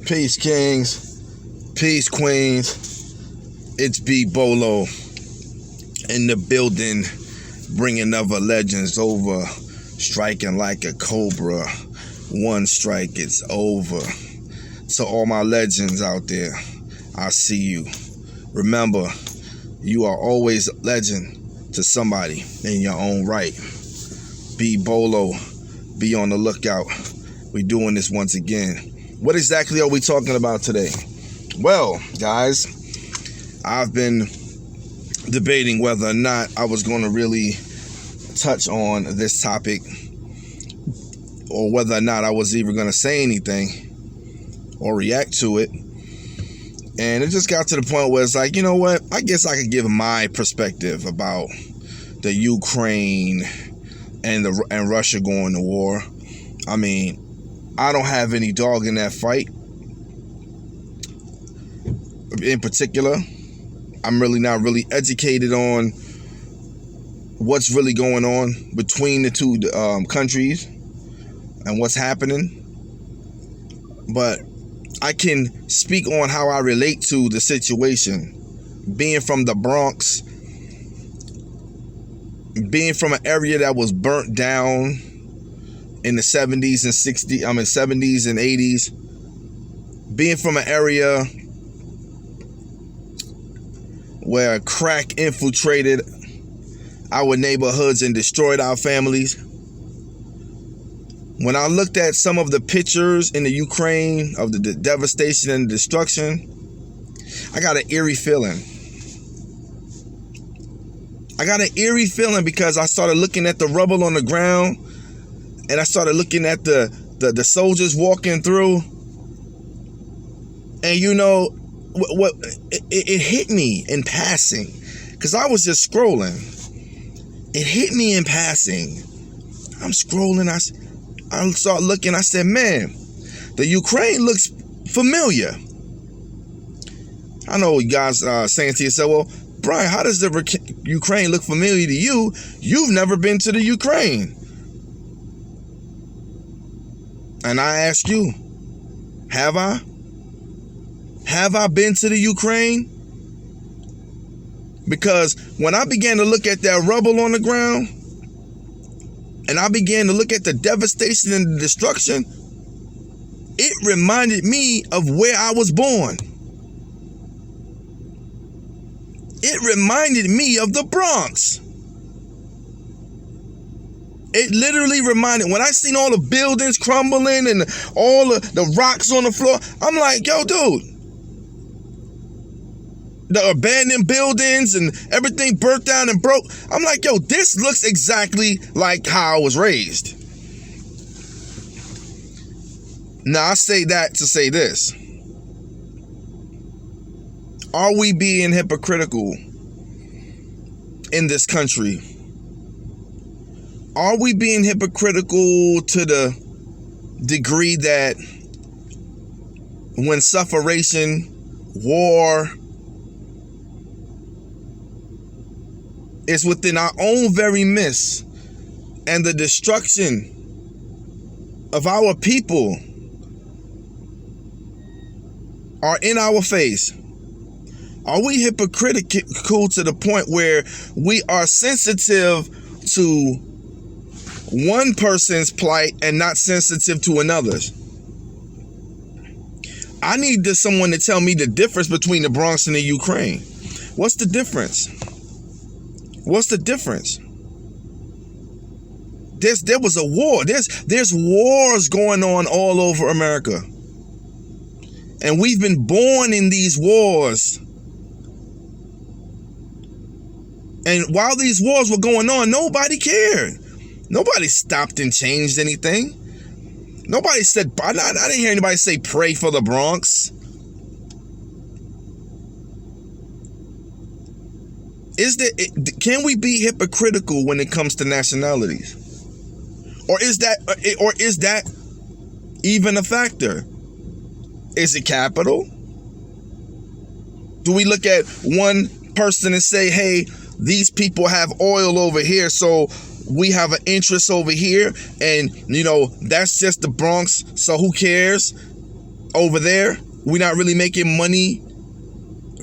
Peace, kings. Peace, queens. It's B.O.L.O in the building, bringing other legends over, striking like a cobra. One strike, it's over. To all my legends out there, I see you. Remember, you are always a legend to somebody in your own right. B.O.L.O, be on the lookout. We doing this once again. What exactly are we talking about today? Well, guys, I've been debating whether or not I was going to really touch on this topic, or whether or not I was even going to say anything or react to it. And it just got to the point where it's like, you know what? I guess I could give my perspective about the Ukraine and Russia going to war. I mean, I don't have any dog in that fight. In particular, I'm really not really educated on what's really going on between the two countries and what's happening. But I can speak on how I relate to the situation. Being from the Bronx, being from an area that was burnt down in the 70s and 60s, 70s and 80s, being from an area where crack infiltrated our neighborhoods and destroyed our families. When I looked at some of the pictures in the Ukraine of the devastation and destruction, I got an eerie feeling. Because I started looking at the rubble on the ground, and I started looking at the soldiers walking through. And you know, what it hit me in passing, because I was just scrolling. It hit me in passing. I'm scrolling. I start looking. I said, man, the Ukraine looks familiar. I know you guys saying to yourself, well, Brian, how does the Ukraine look familiar to you? You've never been to the Ukraine. And I ask you, have I? Have I been to the Ukraine? Because when I began to look at that rubble on the ground, and I began to look at the devastation and the destruction, it reminded me of where I was born. It reminded me of the Bronx. It literally reminded, when I seen all the buildings crumbling and all the rocks on the floor, I'm like, yo, dude, the abandoned buildings and everything burnt down and broke. I'm like, yo, this looks exactly like how I was raised. Now, I say that to say this. Are we being hypocritical in this country? Are we being hypocritical to the degree that when suffocation, war is within our own very midst, and the destruction of our people are in our face? Are we hypocritical to the point where we are sensitive to one person's plight and not sensitive to another's? I need someone to tell me the difference between the Bronx and the Ukraine. What's the difference? What's the difference? There was a war. There's wars going on all over America. And we've been born in these wars. And while these wars were going on, nobody cared. Nobody stopped and changed anything. Nobody said, I didn't hear anybody say pray for the Bronx. Can we be hypocritical when it comes to nationalities? Or is that even a factor? Is it capital? Do we look at one person and say, hey, these people have oil over here, so we have an interest over here, and you know, that's just the Bronx, so who cares? over there. We're not really making money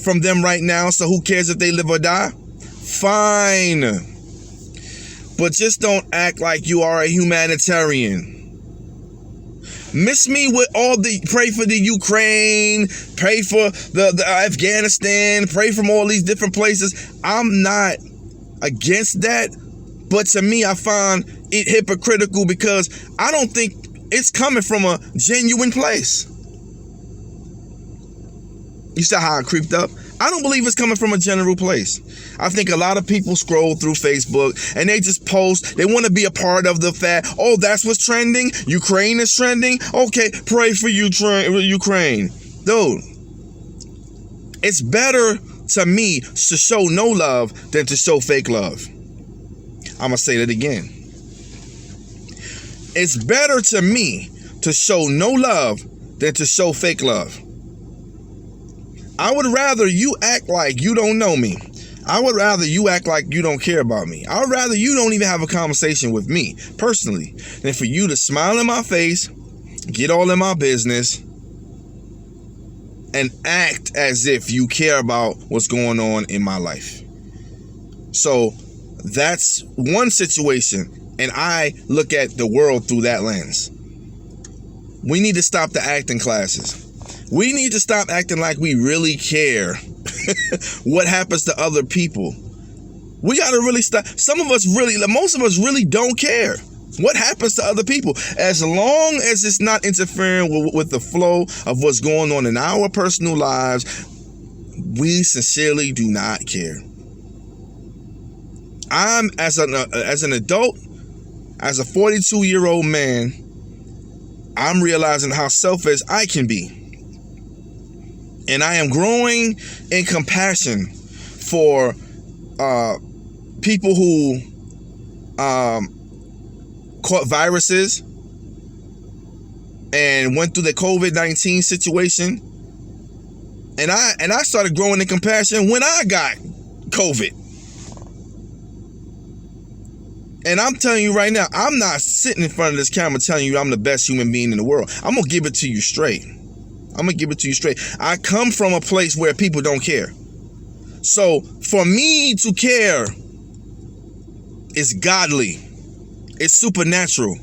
from them right now, so who cares if they live or die? Fine. But just don't act like you are a humanitarian. Miss me with all the pray for the Ukraine, pray for the Afghanistan, pray from all these different places. I'm not against that, but to me, I find it hypocritical because I don't think it's coming from a genuine place. You see how I creeped up? I don't believe it's coming from a general place. I think a lot of people scroll through Facebook and they just post, they want to be a part of the fact, oh, that's what's trending? Ukraine is trending? Okay, pray for Ukraine. Dude, it's better to me to show no love than to show fake love. I'm going to say that again. It's better to me to show no love than to show fake love. I would rather you act like you don't know me. I would rather you act like you don't care about me. I would rather you don't even have a conversation with me, personally, than for you to smile in my face, get all in my business, and act as if you care about what's going on in my life. So that's one situation, and I look at the world through that lens. We need to stop the acting classes. We need to stop acting like we really care what happens to other people. We got to really stop. Most of us really don't care what happens to other people. As long as it's not interfering with the flow of what's going on in our personal lives, we sincerely do not care. I'm, as an adult, as a 42-year-old man, I'm realizing how selfish I can be. And I am growing in compassion for people who caught viruses and went through the COVID-19 situation. And I started growing in compassion when I got COVID. And I'm telling you right now, I'm not sitting in front of this camera telling you I'm the best human being in the world. I'm going to give it to you straight. I come from a place where people don't care. So for me to care is godly. It's supernatural.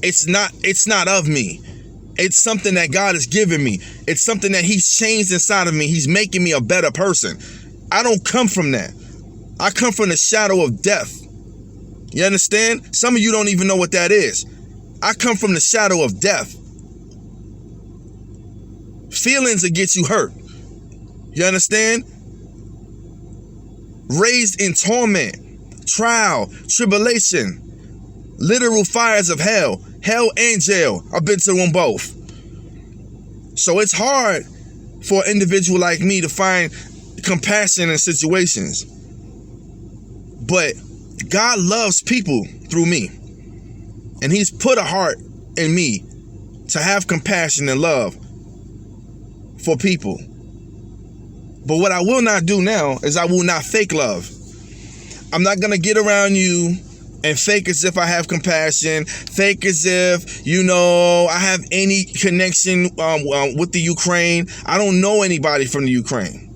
It's not of me. It's something that God has given me. It's something that He's changed inside of me. He's making me a better person. I don't come from that. I come from the shadow of death. You understand? Some of you don't even know what that is. I come from the shadow of death. Feelings will get you hurt. You understand? Raised in torment, trial, tribulation, literal fires of hell and jail. I've been to them both. So it's hard for an individual like me to find compassion in situations. But God loves people through me. And He's put a heart in me to have compassion and love for people. But what I will not do now is I will not fake love. I'm not going to get around you and fake as if I have compassion, fake as if, I have any connection with the Ukraine. I don't know anybody from the Ukraine.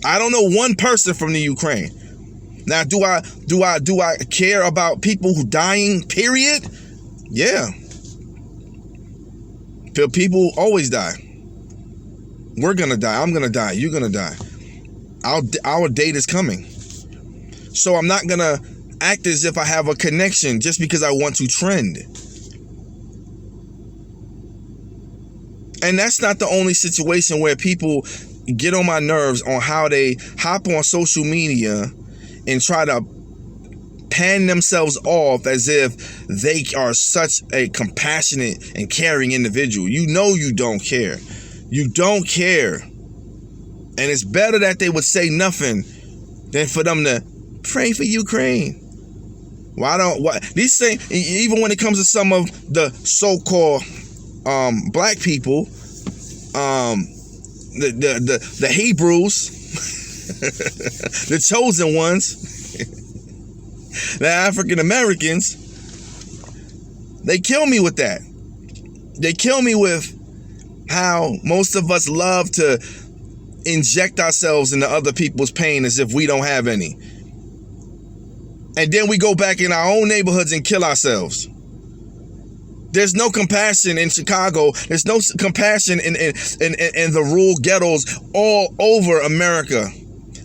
I don't know one person from the Ukraine. Now, do I care about people who dying, period? Yeah. People always die. We're going to die. I'm going to die. You're going to die. Our date is coming. So I'm not going to act as if I have a connection just because I want to trend. And that's not the only situation where people get on my nerves on how they hop on social media and try to pan themselves off as if they are such a compassionate and caring individual. You know you don't care. You don't care. And it's better that they would say nothing than for them to pray for Ukraine. These things, even when it comes to some of the so-called black people, the Hebrews, the chosen ones, the African Americans, they kill me with that. They kill me with how most of us love to inject ourselves into other people's pain as if we don't have any. And then we go back in our own neighborhoods and kill ourselves. There's no compassion in Chicago. There's no compassion in the rural ghettos all over America.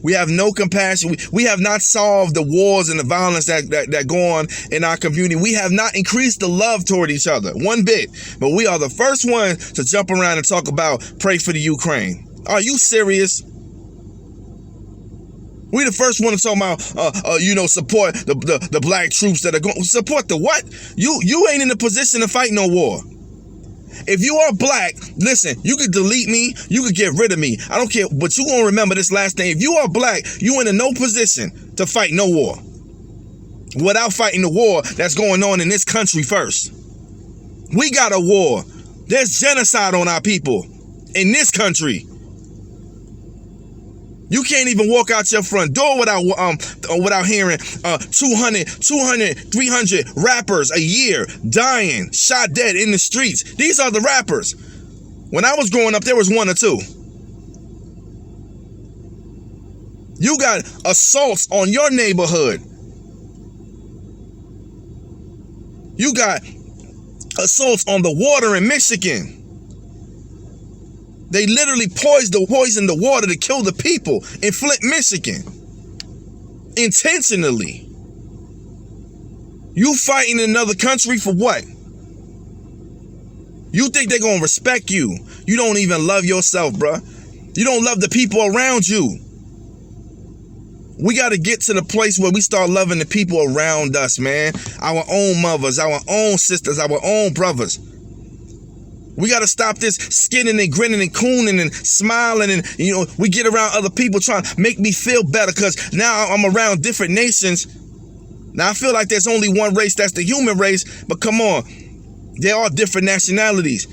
We have no compassion. We have not solved the wars and the violence that go on in our community. We have not increased the love toward each other one bit. But we are the first ones to jump around and talk about pray for the Ukraine. Are you serious? We the first one to talk about, support the black troops that are going. Support the what? You ain't in a position to fight no war. If you are black, listen, you could delete me, you could get rid of me. I don't care, but you gonna remember this last thing. If you are black, you in no position to fight no war. Without fighting the war that's going on in this country first. We got a war. There's genocide on our people in this country. You can't even walk out your front door without hearing 200, 300 rappers a year dying, shot dead in the streets. These are the rappers. When I was growing up, there was one or two. You got assaults on your neighborhood. You got assaults on the water in Michigan. They literally poisoned the water to kill the people in Flint, Michigan. Intentionally. You fighting in another country for what? You think they're going to respect you. You don't even love yourself, bruh. You don't love the people around you. We got to get to the place where we start loving the people around us, man. Our own mothers, our own sisters, our own brothers. We got to stop this skinning and grinning and cooning and smiling and, we get around other people trying to make me feel better because now I'm around different nations. Now I feel like there's only one race, that's the human race, but come on, there are different nationalities.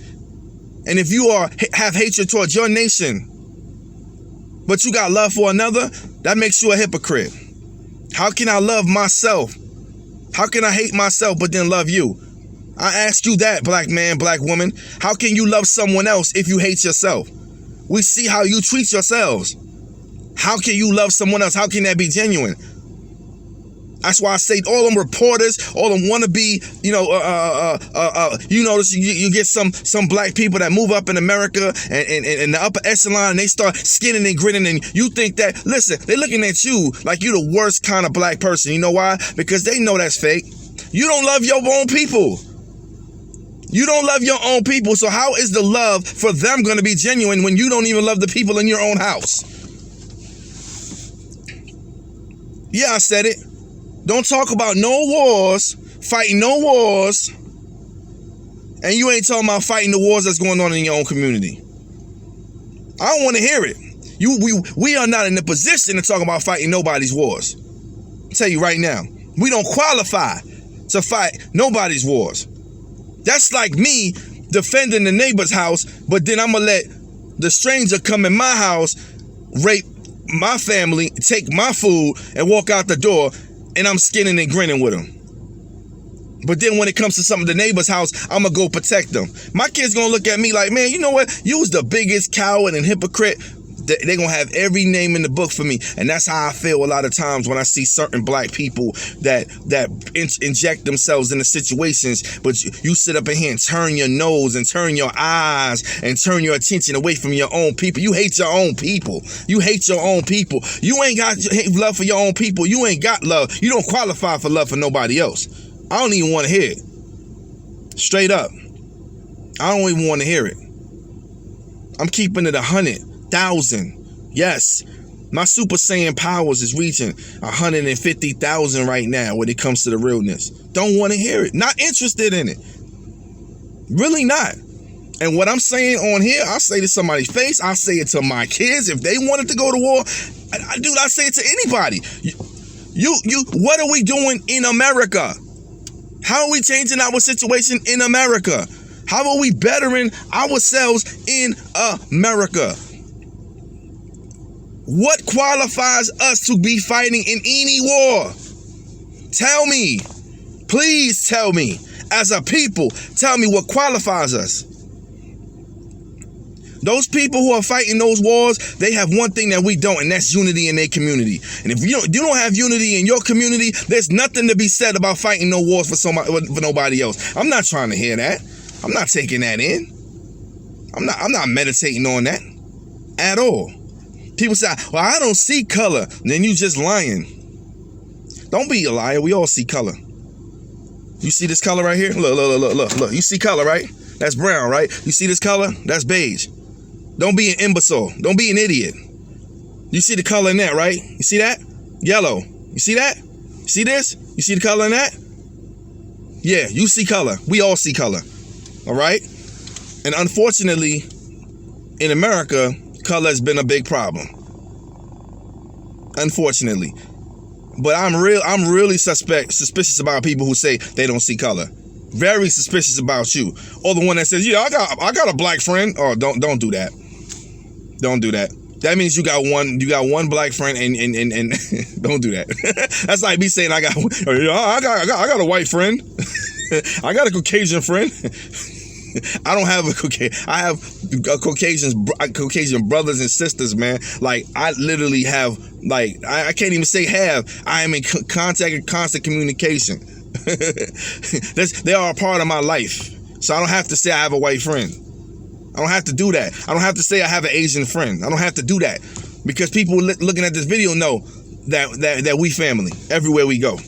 And if you have hatred towards your nation, but you got love for another, that makes you a hypocrite. How can I love myself? How can I hate myself but then love you? I ask you that, black man, black woman. How can you love someone else if you hate yourself? We see how you treat yourselves. How can you love someone else? How can that be genuine? That's why I say all them reporters, all them wannabe, you get some black people that move up in America and the upper echelon, and they start skinning and grinning, and you think that, listen, they're looking at you like you the worst kind of black person. You know why? Because they know that's fake. You don't love your own people. You don't love your own people, so how is the love for them going to be genuine when you don't even love the people in your own house? Yeah, I said it. Don't talk about no wars, fighting no wars, and you ain't talking about fighting the wars that's going on in your own community. I don't want to hear it. We are not in the position to talk about fighting nobody's wars. I'll tell you right now, we don't qualify to fight nobody's wars. That's like me defending the neighbor's house, but then I'm going to let the stranger come in my house, rape my family, take my food, and walk out the door, and I'm skinning and grinning with them. But then when it comes to some of the neighbor's house, I'm going to go protect them. My kid's going to look at me like, man, you know what? You was the biggest coward and hypocrite. They're going to have every name in the book for me. And that's how I feel a lot of times when I see certain black people that inject themselves into situations. But you sit up in here and turn your nose and turn your eyes and turn your attention away from your own people. You hate your own people. You hate your own people. You ain't got love for your own people. You ain't got love. You don't qualify for love for nobody else. I don't even want to hear it. Straight up. I don't even want to hear it. I'm keeping it 100,000. Yes, my Super Saiyan powers is reaching 150,000 right now when it comes to the realness. Don't want to hear it. Not interested in it. Really not. And what I'm saying on here, I'll say to somebody's face. I'll say it to my kids if they wanted to go to war. Dude, I say it to anybody. What are we doing in America? How are we changing our situation in America? How are we bettering ourselves in America? What qualifies us to be fighting in any war? Tell me. Please tell me. As a people, tell me what qualifies us. Those people who are fighting those wars, they have one thing that we don't, and that's unity in their community. And if you don't have unity in your community, there's nothing to be said about fighting no wars for nobody else. I'm not trying to hear that. I'm not taking that in. I'm not meditating on that at all. People say, well, I don't see color. Then you just lying. Don't be a liar. We all see color. You see this color right here? Look. You see color, right? That's brown, right? You see this color? That's beige. Don't be an imbecile. Don't be an idiot. You see the color in that, right? You see that? Yellow. You see that? You see this? You see the color in that? Yeah, you see color. We all see color. All right? And unfortunately, in America, color has been a big problem. Unfortunately. But I'm really suspicious about people who say they don't see color. Very suspicious about you. Or the one that says, yeah, I got a black friend. Oh, don't do that. Don't do that. That means you got one black friend and don't do that. That's like me saying I got a white friend. I got a Caucasian friend. I don't have a Caucasian. I have Caucasian brothers and sisters, man. Like, I literally have, like, I can't even say have. I am in contact and constant communication. They are a part of my life. So I don't have to say I have a white friend. I don't have to do that. I don't have to say I have an Asian friend. I don't have to do that. Because people looking at this video know that we family everywhere we go.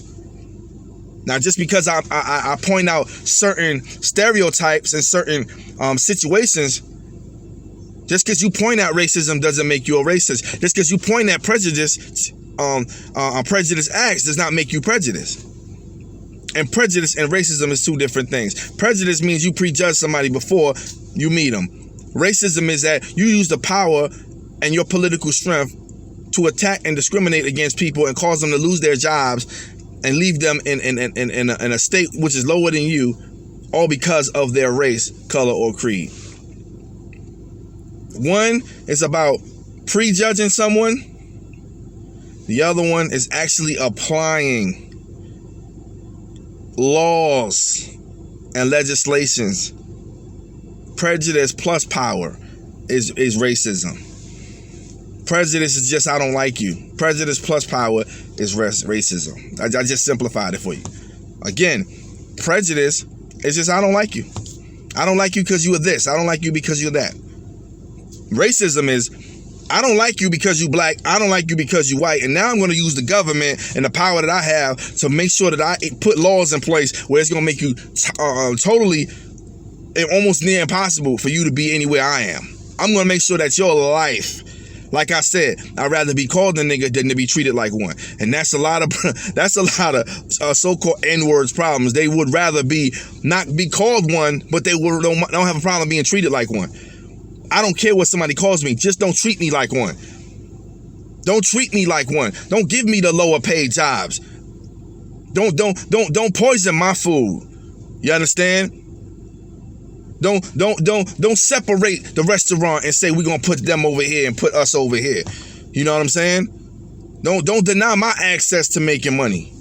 Now, just because I point out certain stereotypes and certain situations, just because you point out racism doesn't make you a racist. Just because you point at prejudice, prejudice acts does not make you prejudiced. And prejudice and racism is two different things. Prejudice means you prejudge somebody before you meet them. Racism is that you use the power and your political strength to attack and discriminate against people and cause them to lose their jobs and leave them in a state which is lower than you, all because of their race, color, or creed. One is about prejudging someone. The other one is actually applying laws and legislations. Prejudice plus power is racism. Prejudice is just I don't like you. Prejudice plus power is racism. I just simplified it for you. Again, prejudice is just I don't like you. I don't like you because you are this. I don't like you because you're that. Racism is I don't like you because you black. I don't like you because you white. And now I'm going to use the government and the power that I have to make sure that I put laws in place where it's going to make you totally almost near impossible for you to be anywhere I am. I'm going to make sure that your life, like I said, I'd rather be called a nigga than to be treated like one. And that's a lot of so-called N-words problems. They would rather not be called one, but they don't have a problem being treated like one. I don't care what somebody calls me. Just don't treat me like one. Don't treat me like one. Don't give me the lower paid jobs. Don't poison my food. You understand? Don't separate the restaurant and say we're gonna put them over here and put us over here. You know what I'm saying? Don't deny my access to making money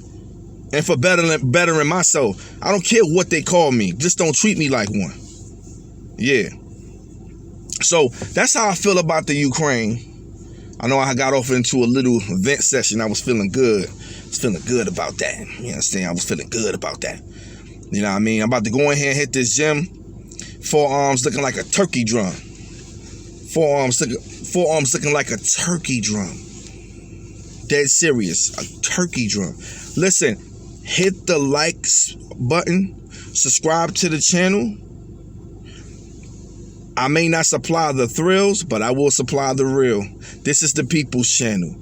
and for bettering myself. I don't care what they call me. Just don't treat me like one. Yeah. So that's how I feel about the Ukraine. I know I got off into a little vent session. I was feeling good. I was feeling good about that. You understand? I was feeling good about that. You know what I mean? I'm about to go in here and hit this gym. Forearms looking like a turkey drum. Forearms looking like a turkey drum. Dead serious. A turkey drum. Listen, hit the likes button. Subscribe to the channel. I may not supply the thrills, but I will supply the real. This is the people's channel.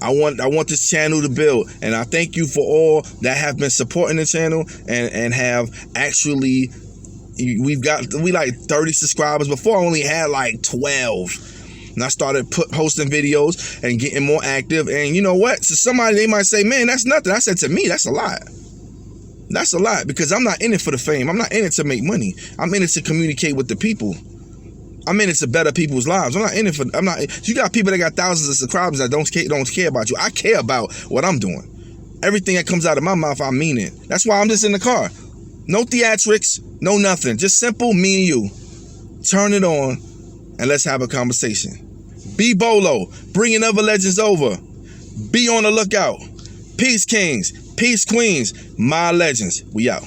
I want this channel to build, and I thank you for all that have been supporting the channel and have actually. We like 30 subscribers. Before I only had like 12, and I started posting videos and getting more active. And you know what? To somebody they might say, "Man, that's nothing." I said, to me, that's a lot. That's a lot because I'm not in it for the fame. I'm not in it to make money. I'm in it to communicate with the people. I'm in it to better people's lives. I'm not in it for. You got people that got thousands of subscribers that don't care about you. I care about what I'm doing. Everything that comes out of my mouth, I mean it. That's why I'm just in the car. No theatrics, no nothing. Just simple, me and you. Turn it on and let's have a conversation. B.O.L.O, bringing other legends over. Be on the lookout. Peace kings, peace queens, my legends. We out.